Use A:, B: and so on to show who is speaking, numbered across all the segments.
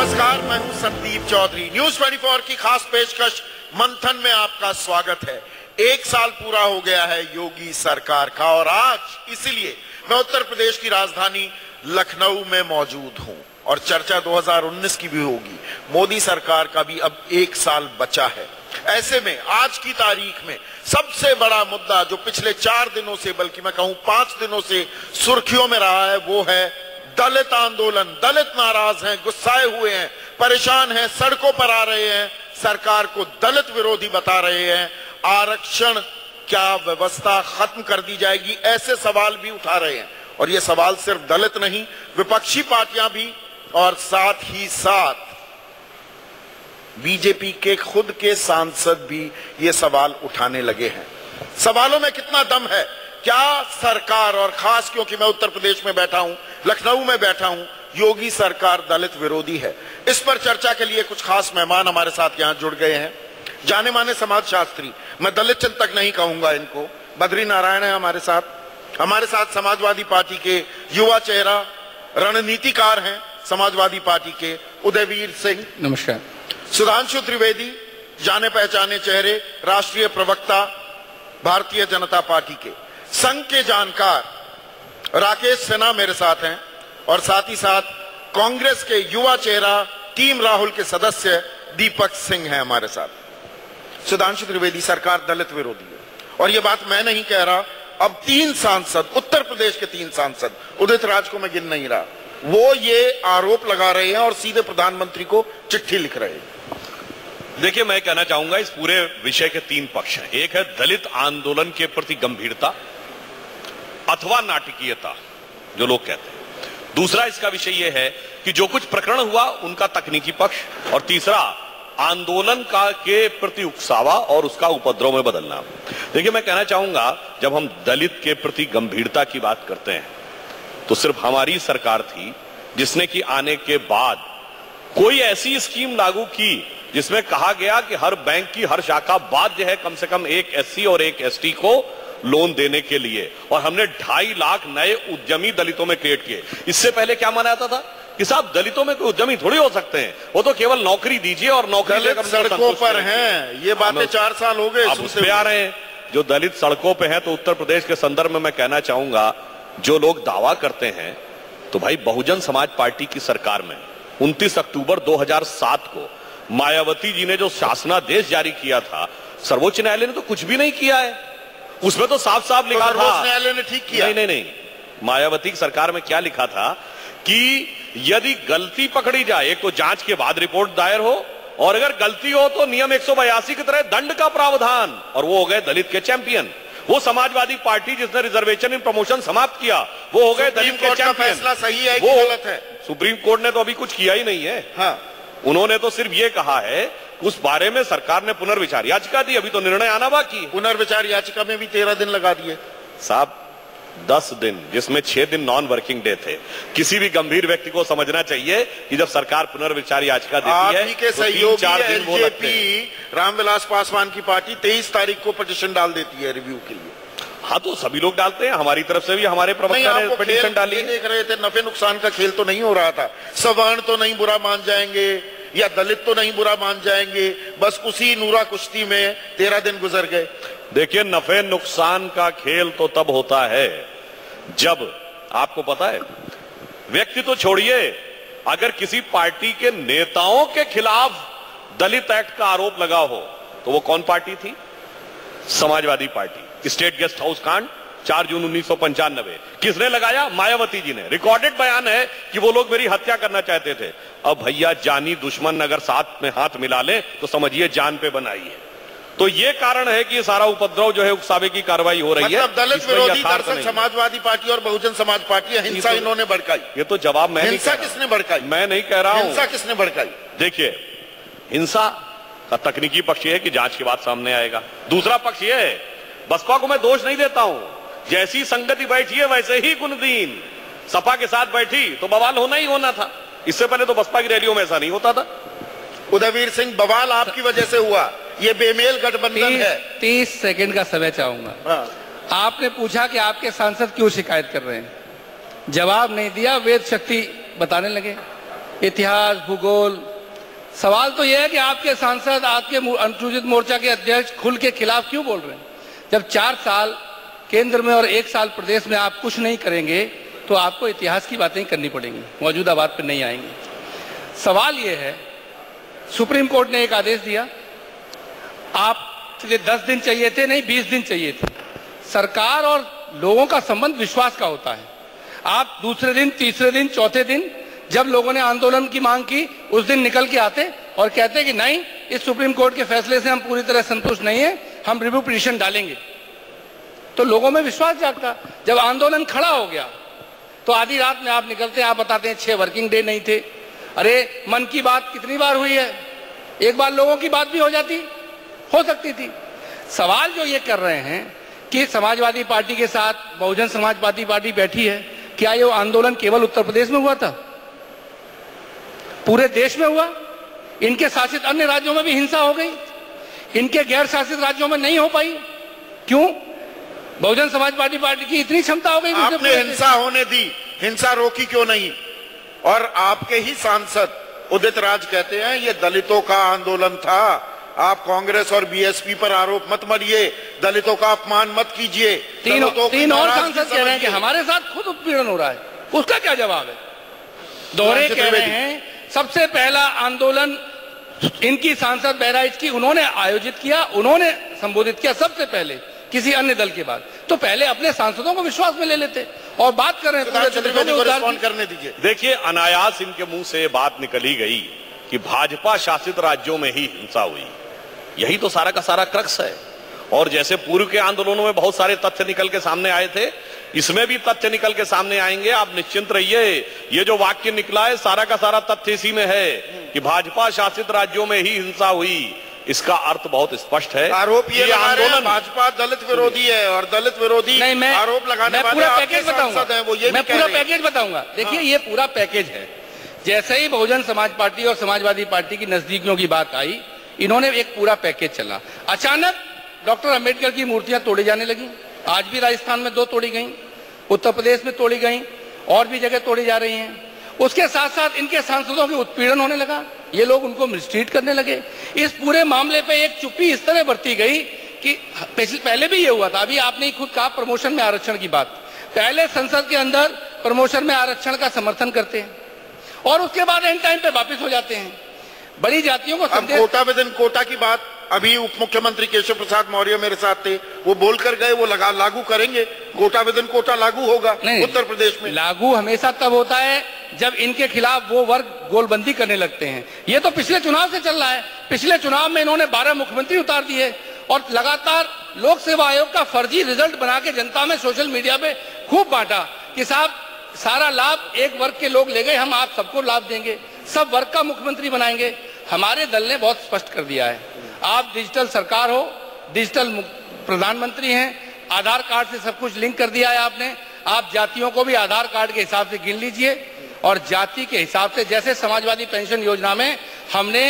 A: नमस्कार, मैं हूं संदीप चौधरी। न्यूज 24 की खास पेशकश मंथन में आपका स्वागत है। 1 साल पूरा हो गया है योगी सरकार का और आज इसीलिए मैं उत्तर प्रदेश की राजधानी लखनऊ में मौजूद हूं और चर्चा 2019 की भी होगी। मोदी सरकार का भी अब 1 साल बचा है। ऐसे में आज की तारीख में सबसे बड़ा मुद्दा जो पिछले 4 दिनों से, बल्कि मैं कहूं 5 दिनों से सुर्खियों में रहा है, वो है दलित आंदोलन। दलित नाराज हैं, गुस्साए हुए हैं, परेशान हैं, सड़कों पर आ रहे हैं, सरकार को दलित विरोधी बता रहे हैं। आरक्षण क्या व्यवस्था खत्म कर दी जाएगी, ऐसे सवाल भी उठा रहे हैं। और ये सवाल सिर्फ दलित नहीं, विपक्षी पार्टियां भी और साथ ही साथ बीजेपी के खुद के सांसद भी ये सवाल उठाने लगे हैं। सवालों में कितना दम है? क्या सरकार, और खास क्योंकि मैं उत्तर प्रदेश में बैठा हूं, लखनऊ में बैठा हूं, योगी सरकार दलित विरोधी है? इस पर चर्चा के लिए कुछ खास मेहमान हमारे साथ यहां जुड़ गए हैं। जाने माने समाज शास्त्री, मैं दलित चिंतक नहीं कहूंगा इनको, बद्री नारायण है हमारे साथ समाजवादी पार्टी के युवा चेहरा, रणनीतिकार हैं समाजवादी पार्टी के उदयवीर सिंह।
B: नमस्कार।
A: सुधांशु त्रिवेदी, जाने पहचाने चेहरे, राष्ट्रीय प्रवक्ता भारतीय जनता पार्टी के। संघ के जानकार राकेश सिन्हा मेरे साथ हैं और साथ ही साथ कांग्रेस के युवा चेहरा, टीम राहुल के सदस्य दीपक सिंह हैं हमारे साथ। सुधांशु त्रिवेदी, सरकार दलित विरोधी है और यह बात मैं नहीं कह रहा, अब 3 सांसद, उत्तर प्रदेश के 3 सांसद, उदित राज को मैं गिन नहीं रहा, वो ये आरोप लगा रहे हैं और सीधे प्रधानमंत्री को चिट्ठी लिख रहे हैं।
C: देखिए, मैं कहना चाहूंगा इस पूरे विषय के 3 पक्ष हैं। एक है दलित आंदोलन के प्रति गंभीरता अथवा नाटकीयता, जो लोग कहते हैं। दूसरा इसका विषय यह है कि जो कुछ प्रकरण हुआ उनका तकनीकी पक्ष, और तीसरा आंदोलन का के प्रति उकसावा और उसका उपद्रव में बदलना। देखिए, मैं कहना चाहूंगा जब हम दलित के प्रति गंभीरता की बात करते हैं तो सिर्फ हमारी सरकार थी जिसने कि आने के बाद कोई ऐसी स्कीम लागू की जिसमें कहा गया कि हर बैंक की हर शाखा बाध्य है कम से कम एक एससी और एक एसटी को लोन देने के लिए, और हमने 2.5 लाख नए उद्यमी दलितों में क्रिएट किए। इससे पहले क्या माना जाता था कि साहब दलितों में कोई उद्यमी थोड़ी हो सकते हैं, वो तो केवल नौकरी दीजिए और नौकरी
A: दलित सड़कों पर हैं। ये बातें 4 साल हो गए,
C: अब उस पे आ रहे हैं। जो दलित सड़कों पे हैं, तो उत्तर प्रदेश के संदर्भ में मैं कहना चाहूंगा जो लोग दावा करते हैं, तो भाई बहुजन समाज पार्टी की सरकार में 29 अक्टूबर 2007 को मायावती जी ने जो शासनादेश जारी किया था, सर्वोच्च न्यायालय ने तो कुछ भी नहीं किया है। उसमें तो साफ साफ लिखा था,
A: सर्वोच्च न्यायालय ने ठीक किया।
C: नहीं, मायावती की सरकार में क्या लिखा था कि यदि गलती पकड़ी जाए, एक तो जांच के बाद रिपोर्ट दायर हो, और अगर गलती हो तो नियम 182 की तरह दंड का प्रावधान। और वो हो गए दलित के चैंपियन। वो समाजवादी पार्टी जिसने रिजर्वेशन इन प्रमोशन समाप्त किया, वो हो गए दलित के चैंपियन।
A: फैसला सही है कि गलत है?
C: सुप्रीम कोर्ट ने तो अभी कुछ किया ही नहीं है।
A: हाँ,
C: उन्होंने तो सिर्फ ये कहा है, उस बारे में सरकार ने पुनर्विचार याचिका दी, अभी तो निर्णय आना बाकी है।
A: पुनर्विचार याचिका में भी 13 दिन लगा दिए
C: साहब। 10 दिन, जिसमें 6 दिन नॉन वर्किंग डे थे। किसी भी गंभीर व्यक्ति को समझना चाहिए कि जब सरकार पुनर्विचार याचिका देती है,
A: के
C: तो
A: सहयोगी
C: 3-4 दिन वो लगते हैं।
A: एलजेपी रामविलास पासवान की पार्टी 23 तारीख को पिटीशन डाल देती है रिव्यू के लिए।
C: हाँ, तो सभी लोग डालते हैं, हमारी तरफ से भी हमारे प्रवक्ता ने पिटीशन डाली।
A: देख रहे थे, नफे नुकसान का खेल तो नहीं हो रहा था। सवर्ण तो नहीं बुरा मान जाएंगे या दलित तो नहीं बुरा मान जाएंगे, बस उसी नूरा कुश्ती में 13 दिन गुजर गए।
C: देखिए, नफे नुकसान का खेल तो तब होता है जब, आपको पता है, व्यक्ति तो छोड़िए, अगर किसी पार्टी के नेताओं के खिलाफ दलित एक्ट का आरोप लगा हो, तो वो कौन पार्टी थी? Samajwadi party. State guest house कांड 4 जून 1995 किसने लगाया? मायावती जी ने। रिकॉर्डेड बयान है कि वो लोग मेरी हत्या करना चाहते थे। अब भैया, जानी दुश्मन अगर साथ में हाथ मिला ले तो समझिए जान पे बनाई है। तो ये कारण है कि ये सारा उपद्रव जो है, उकसावे की कार्रवाई हो रही है।
A: मतलब दलित विरोधी दरअसल समाजवादी पार्टी और बहुजन समाज पार्टी, हिंसा इन्होंने भड़काई।
C: ये तो जवाब मैं नहीं,
A: हिंसा किसने भड़काई?
C: मैं नहीं कह रहा हूं
A: हिंसा किसने भड़काई।
C: देखिए, हिंसा का तकनीकी पक्ष ये है कि जांच के बाद सामने आएगा। दूसरा पक्ष ये है, बसपा को मैं दोष नहीं देता हूं, जैसी संगति बैठी है वैसे ही गुणदीन। सपा के साथ बैठी तो बवाल होना ही होना था। इससे पहले तो बसपा की रैलियों में ऐसा नहीं होता था।
A: उदयवीर सिंह, बवाल आपकी वजह से हुआ, ये बेमेल गठबंधन है।
B: 30 सेकंड का समय चाहूंगा।
A: हाँ।
B: आपने पूछा कि आपके सांसद क्यों शिकायत कर रहे हैं, जवाब नहीं दिया, वेद शक्ति बताने लगे। इतिहास, भूगोल। सवाल तो यह है कि आपके सांसद, आपके अनुसूचित मोर्चा के अध्यक्ष खुल के खिलाफ क्यों बोल रहे हैं? जब 4 साल केंद्र में और 1 साल प्रदेश में आप कुछ नहीं करेंगे तो आपको इतिहास की बातें करनी पड़ेंगी, मौजूदा बात पर नहीं आएंगे। सवाल यह है, सुप्रीम कोर्ट ने एक आदेश दिया, आपके 10 दिन चाहिए थे, नहीं 20 दिन चाहिए थे। सरकार और लोगों का संबंध विश्वास का होता है। आप दूसरे दिन, तीसरे दिन, चौथे दिन जब लोगों ने आंदोलन की मांग की, उस दिन निकल के आते और कहते कि नहीं, इस सुप्रीम कोर्ट के फैसले से हम पूरी तरह संतुष्ट नहीं है, हम रिव्यू पिटीशन डालेंगे। तो लोगों में विश्वास जागता। जब आंदोलन खड़ा हो गया तो आधी रात में आप निकलते हैं, आप बताते हैं 6 वर्किंग डे नहीं थे। अरे मन की बात कितनी बार हुई है, एक बार लोगों की बात भी हो सकती थी। सवाल जो ये कर रहे हैं कि समाजवादी पार्टी के साथ बहुजन समाजवादी पार्टी बैठी है, क्या ये आंदोलन केवल उत्तर प्रदेश में हुआ था? पूरे देश में हुआ? इनके शासित अन्य राज्यों में भी हिंसा हो गई, इनके गैर शासित राज्यों में नहीं हो पाई? क्यों? बहुजन समाजवादी पार्टी की इतनी क्षमता हो गई?
A: आपने हिंसा होने दी, हिंसा रोकी क्यों नहीं? और आपके ही सांसद उदित राज कहते हैं ये दलितों का आंदोलन था। आप कांग्रेस और बीएसपी पर आरोप मत मरिए, दलितों का अपमान मत कीजिए।
B: तीन और सांसद कह रहे हैं कि हमारे साथ खुद उत्पीड़न हो रहा है, उसका क्या जवाब है? दोहरे कह रहे हैं सबसे पहला आंदोलन इनकी सांसद बहराइच की उन्होंने आयोजित किया, उन्होंने संबोधित किया सबसे पहले, किसी अन्य दल के बाद। तो पहले अपने सांसदों को विश्वास में ले लेते और बात कर रहे हैं।
A: करने दीजिए।
C: देखिए, अनायास इनके मुंह से बात निकली गई कि भाजपा शासित राज्यों में ही हिंसा हुई। यही तो सारा का सारा क्रक्स है। और जैसे पूर्व के आंदोलनों में बहुत सारे तथ्य निकल के सामने आए थे, इसमें भी तथ्य निकल के सामने आएंगे। आप निश्चिंत रहिए, ये जो वाक्य निकला है सारा का सारा तथ्य इसी में है कि भाजपा शासित राज्यों में ही हिंसा हुई। इसका अर्थ बहुत स्पष्ट है।
A: आरोप ये आंदोलन भाजपा दलित विरोधी है और दलित विरोधी आरोप लगाने वाले आपके सांसद हैं, वो ये
B: मैं पूरा पैकेज बताऊंगा। देखिए, ये पूरा पैकेज है। जैसे ही बहुजन समाज पार्टी और समाजवादी पार्टी की नजदीकियों की बात आई, इन्होंने एक पूरा पैकेज चला। अचानक डॉक्टर अंबेडकर की मूर्तियां तोड़ी जाने लगी। आज भी राजस्थान में 2 तोड़ी गई, उत्तर प्रदेश में तोड़ी गई, और भी जगह तोड़ी जा रही हैं। उसके साथ साथ इनके सांसदों के उत्पीड़न होने लगा, ये लोग उनको मिसट्रीट करने लगे। इस पूरे मामले पे एक चुप्पी इस तरह बरती गई कि पहले भी ये हुआ था। अभी आपने ही खुद कहा प्रमोशन में आरक्षण की बात। पहले संसद के अंदर प्रमोशन में आरक्षण का समर्थन करते हैं और उसके बाद एंड टाइम पे वापिस हो जाते हैं। बड़ी जातियों को
A: कोटा विद इन कोटा की बात, अभी उप मुख्यमंत्री केशव प्रसाद मौर्य मेरे साथ थे, वो बोलकर गए वो लागू करेंगे, कोटा विद इन कोटा लागू होगा उत्तर प्रदेश में।
B: लागू हमेशा तब होता है जब इनके खिलाफ वो वर्ग गोलबंदी करने लगते हैं। ये तो पिछले चुनाव से चल रहा है। पिछले चुनाव में इन्होंने 12 मुख्यमंत्री उतार दिए और लगातार लोक सेवा आयोग का फर्जी रिजल्ट बना के जनता में सोशल मीडिया पे खूब बांटा कि साहब सारा लाभ एक वर्ग के लोग ले गए, हम आप सबको लाभ देंगे, सब वर्ग का मुख्यमंत्री बनाएंगे। हमारे दल ने बहुत स्पष्ट कर दिया है, आप डिजिटल सरकार हो, डिजिटल प्रधानमंत्री हैं, आधार कार्ड से सब कुछ लिंक कर दिया है आपने। आप जातियों को भी आधार कार्ड के हिसाब से गिन लीजिए और जाति के हिसाब से, जैसे समाजवादी पेंशन योजना में हमने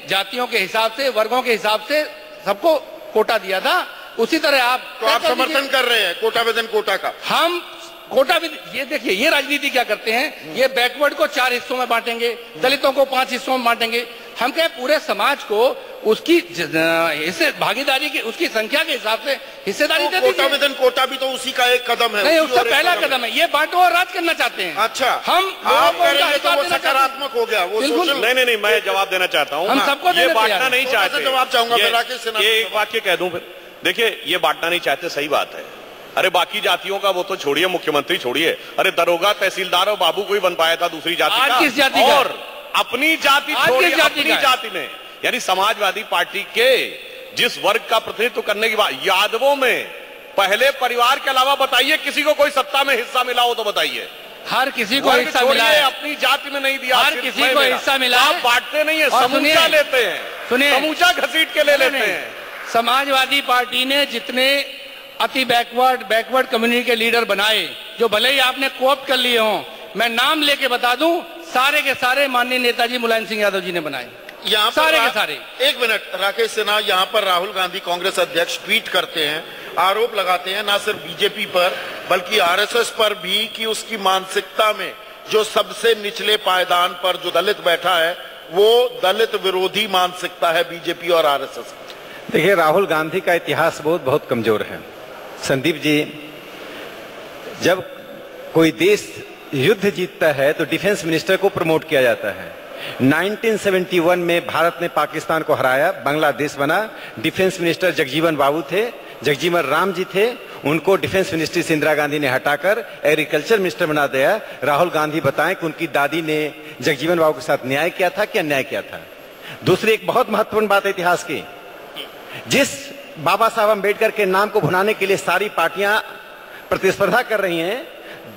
B: जातियों के हिसाब से, वर्गों के हिसाब से सबको कोटा दिया था, उसी तरह आप
A: समर्थन कर रहे हैं कोटा विद इन कोटा का।
B: हम कोटा विद, ये देखिए ये राजनीति क्या करते हैं, ये बैकवर्ड को 4 हिस्सों में बांटेंगे, दलितों को 5 हिस्सों में बांटेंगे। हम कहें पूरे समाज को उसकी हिस्से भागीदारी की, उसकी संख्या के हिसाब से हिस्सेदारी दे दीजिए।
A: कोटा विद इन कोटा भी तो उसी का एक कदम है।
B: नहीं, उसका पहला कदम है। ये बांटो और राज करना चाहते हैं।
A: अच्छा,
B: हम
A: तो वो सकारात्मक हो गया वो।
C: नहीं, मैं जवाब देना चाहता हूँ।
B: हम सबको
C: ये बांटना नहीं चाहते।
A: जवाब चाहूंगा
C: ये एक वाक्य कह दूं फिर। देखिए, ये बांटना नहीं चाहते, सही बात है। अरे बाकी जातियों का वो तो छोड़िए, मुख्यमंत्री छोड़िए, अरे दरोगा, तहसीलदार और बाबू कोई बन पाया था दूसरी जाति का?
B: किस जाति
C: और अपनी जाति छोड़िए, अपनी जाति में, यानी समाजवादी पार्टी के जिस वर्ग का प्रतिनिधित्व करने की बात, यादवों में पहले परिवार के अलावा बताइए किसी को कोई सत्ता में हिस्सा मिला हो तो बताइए।
B: हर किसी को हिस्सा मिला है,
C: अपनी जाति में नहीं दिया,
B: हर किसी को हिस्सा मिला है।
C: आप बांटते नहीं है, समूचा लेते हैं,
B: सुनिए,
C: समूचा घसीट के ले लेते हैं।
B: समाजवादी पार्टी ने जितने अति बैकवर्ड कम्युनिटी के लीडर बनाए, जो भले ही आपने कोऑप्ट कर लिए हों, मैं नाम लेके बता दूं, सारे के सारे माननीय नेताजी मुलायम सिंह यादव जी ने बनाए,
A: यहाँ
B: सारे के सारे।
A: एक मिनट राकेश सिन्हा, यहाँ पर राहुल गांधी कांग्रेस अध्यक्ष ट्वीट करते हैं, आरोप लगाते हैं ना सिर्फ बीजेपी पर बल्कि आरएसएस पर भी कि उसकी मानसिकता में जो सबसे निचले पायदान पर जो दलित बैठा है वो दलित विरोधी मानसिकता है बीजेपी और आरएसएस।
D: देखिए, राहुल गांधी का इतिहास बहुत कमजोर है। संदीप जी, जब कोई देश युद्ध जीतता है तो डिफेंस मिनिस्टर को प्रमोट किया जाता है। 1971 में भारत ने पाकिस्तान को हराया, बांग्लादेश बना। डिफेंस मिनिस्टर जगजीवन बाबू थे, जगजीवन राम जी थे। उनको डिफेंस मिनिस्ट्री से इंदिरा गांधी ने हटाकर एग्रीकल्चर मिनिस्टर बना दिया। राहुल गांधी बताएं कि उनकी दादी ने जगजीवन बाबू के साथ न्याय किया था कि अन्याय किया था। दूसरी एक बहुत महत्वपूर्ण बात है इतिहास की, जिस बाबा साहब अम्बेडकर के नाम को भुनाने के लिए सारी पार्टियां प्रतिस्पर्धा कर रही हैं,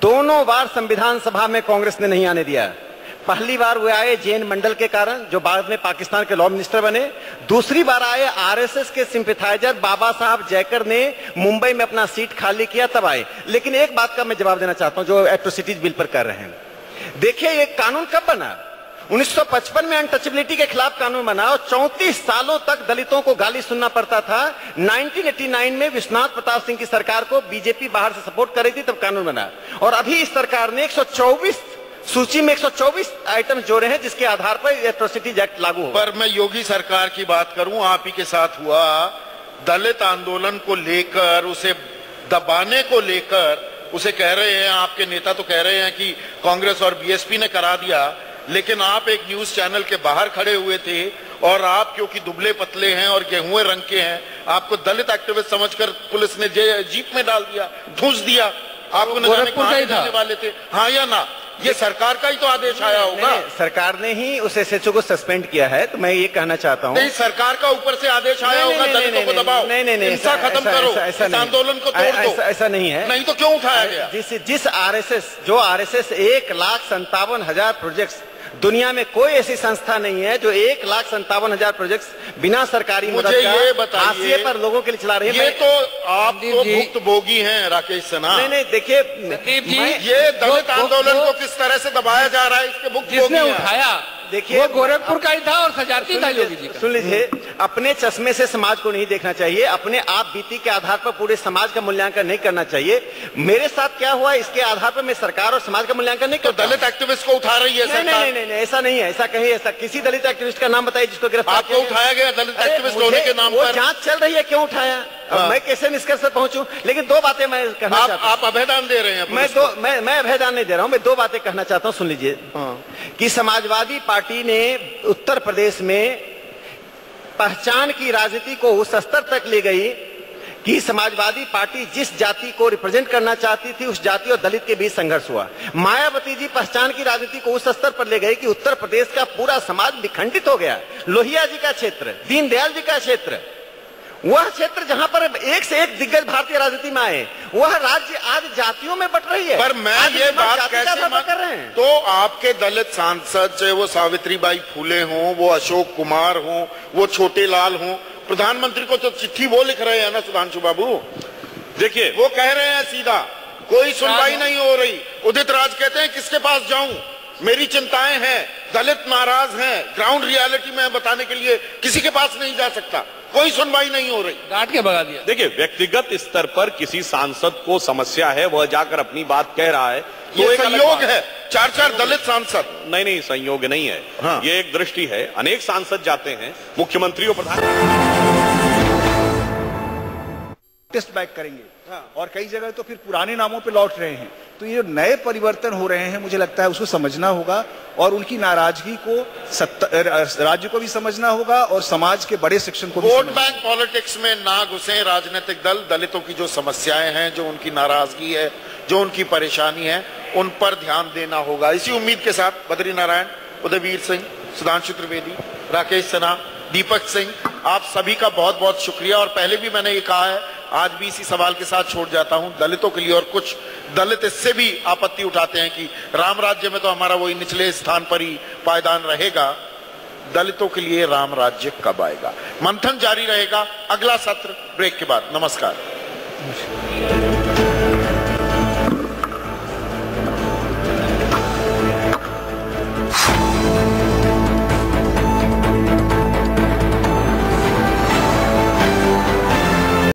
D: दोनों बार संविधान सभा में कांग्रेस ने नहीं आने दिया। पहली बार वे आए जैन मंडल के कारण, जो बाद में पाकिस्तान के लॉ मिनिस्टर बने। दूसरी बार आए आरएसएस के सिंपैथाइजर बाबा साहब जयकर ने मुंबई में अपना सीट खाली किया, तब आए। लेकिन एक बात का मैं जवाब देना चाहता हूं जो एट्रोसिटीज बिल पर कर रहे हैं। देखिए, ये कानून कब बना? 1955 में अनटचेबिलिटी के खिलाफ कानून बना और 34 सालों तक दलितों को गाली सुनना पड़ता था। 1989 में विश्वनाथ प्रताप सिंह की सरकार को बीजेपी बाहर से सपोर्ट कर रही थी, तब कानून बना। और अभी इस सरकार ने 124 सूची में 124 आइटम जोड़े हैं जिसके आधार पर एट्रोसिटीज एक्ट लागू हो।
A: पर मैं योगी सरकार की बात करूं, आप ही के साथ हुआ दलित आंदोलन को लेकर, उसे दबाने को लेकर, उसे कह रहे हैं, आपके नेता तो कह रहे हैं कि कांग्रेस और बीएसपी ने करा दिया, लेकिन आप एक न्यूज चैनल के बाहर खड़े हुए थे और आप क्योंकि दुबले पतले हैं और गेहुए रंग के हैं, आपको दलित एक्टिविस्ट समझकर पुलिस ने जीप में डाल दिया, ठूंस दिया। आपको न जाने कहां जाने वाले थे, हाँ या ना? ये सरकार का ही तो आदेश आया होगा।
D: सरकार ने ही उस एसएचओ को सस्पेंड किया है, तो मैं ये कहना चाहता हूँ।
A: नहीं, सरकार का ऊपर से आदेश आया होगा, दलितों को दबाओ, हिंसा खत्म करो, इस आंदोलन को तोड़ दो।
D: ऐसा नहीं है।
A: नहीं तो क्यों उठाया गया?
D: जिस आरएसएस 1,57,000 प्रोजेक्ट्स, दुनिया में कोई ऐसी संस्था नहीं है जो 1,57,000 प्रोजेक्ट्स बिना सरकारी मदद का हाशिए पर लोगों के लिए चला रही है।
A: ये तो आप तो भुक्तभोगी हैं राकेश सिन्हा।
D: नहीं, देखिए,
A: ये दलित आंदोलन को किस तरह से दबाया जा रहा है, इसके भुक्तभोगी
B: जिसने उठाया,
D: देखिए,
B: वो गोरखपुर का ही था और सजाती था योगी जी का।
D: सुन लीजिए, अपने चश्मे से समाज को नहीं देखना चाहिए, अपने आप बीती के आधार पर पूरे समाज का मूल्यांकन नहीं करना चाहिए। मेरे साथ क्या हुआ इसके आधार पर मैं सरकार और समाज का मूल्यांकन नहीं करता।
A: दलित एक्टिविस्ट को उठा रही है सरकार?
D: नहीं, ऐसा नहीं है, ऐसा कहीं, ऐसा किसी दलित एक्टिविस्ट का नाम बताइए जिसको गिरफ्तार
A: आपको उठाया गया दलित एक्टिविस्ट होने के नाम पर?
D: जांच चल रही है, क्यों उठाया? मैं कैसे निष्कर्ष पर पहुंचूं? लेकिन दो बातें मैं कहना चाहता हूं।
A: आप अभयदान दे रहे हैं?
D: मैं अभयदान नहीं दे रहा हूं, मैं दो बातें कहना चाहता हूं, सुन लीजिए। कि समाजवादी पार्टी ने उत्तर प्रदेश में पहचान की राजनीति को उस स्तर तक ले गई कि समाजवादी पार्टी जिस जाति को रिप्रेजेंट करना चाहती थी उस जाति और दलित के बीच संघर्ष हुआ। मायावती जी पहचान की राजनीति को उस स्तर पर ले गए कि उत्तर प्रदेश का पूरा समाज विखंडित हो गया। लोहिया जी का क्षेत्र, दीनदयाल जी का क्षेत्र, वह क्षेत्र जहां पर एक से एक दिग्गज भारतीय राजनीति में आए, वह राज्य आज जातियों में बट रही है।
A: पर मैं ये बात कैसे कर रहे हैं? तो आपके दलित सांसद, चाहे वो सावित्रीबाई फूले हों, वो अशोक कुमार हों, वो छोटे लाल हों, प्रधानमंत्री को तो चिट्ठी वो लिख रहे हैं ना सुधांशु बाबू। देखिए, वो कह रहे हैं सीधा, कोई सुनवाई नहीं हो रही। उदित राज कहते हैं किसके पास जाऊं, मेरी चिंताएं हैं, दलित नाराज हैं, ग्राउंड रियलिटी में बताने के लिए किसी के पास नहीं जा सकता, कोई सुनवाई नहीं हो रही,
B: डांट के भगा दिया।
C: देखिए, व्यक्तिगत स्तर पर किसी सांसद को समस्या है, वह जाकर अपनी बात कह रहा है, तो
A: ये संयोग है। 4 दलित सांसद,
C: नहीं, संयोग नहीं है। हाँ। ये एक दृष्टि है। अनेक सांसद जाते हैं, मुख्यमंत्री और प्रधान
E: टेस्ट बैक करेंगे। हाँ। और कई जगह तो फिर पुराने नामों पे लौट रहे हैं। तो ये नए परिवर्तन हो रहे हैं, मुझे लगता है उसको समझना होगा और उनकी नाराजगी को राज्य को भी समझना होगा और समाज के बड़े सेक्शन को भी।
A: वोट बैंक पॉलिटिक्स में ना घुसे राजनीतिक दल। दलितों की जो समस्याएं हैं, जो उनकी नाराजगी है, जो उनकी परेशानी है, उन पर ध्यान देना होगा। इसी उम्मीद के साथ बद्री नारायण, उदयवीर सिंह, सुधांशु त्रिवेदी, राकेश सिन्हा, दीपक सिंह, आप सभी का बहुत बहुत शुक्रिया। और पहले भी मैंने ये कहा है, आज भी इसी सवाल के साथ छोड़ जाता हूं दलितों के लिए। और कुछ दलित इससे भी आपत्ति उठाते हैं कि राम राज्य में तो हमारा वही निचले स्थान पर ही पायदान रहेगा। दलितों के लिए राम राज्य कब आएगा? मंथन जारी रहेगा। अगला सत्र ब्रेक के बाद। नमस्कार।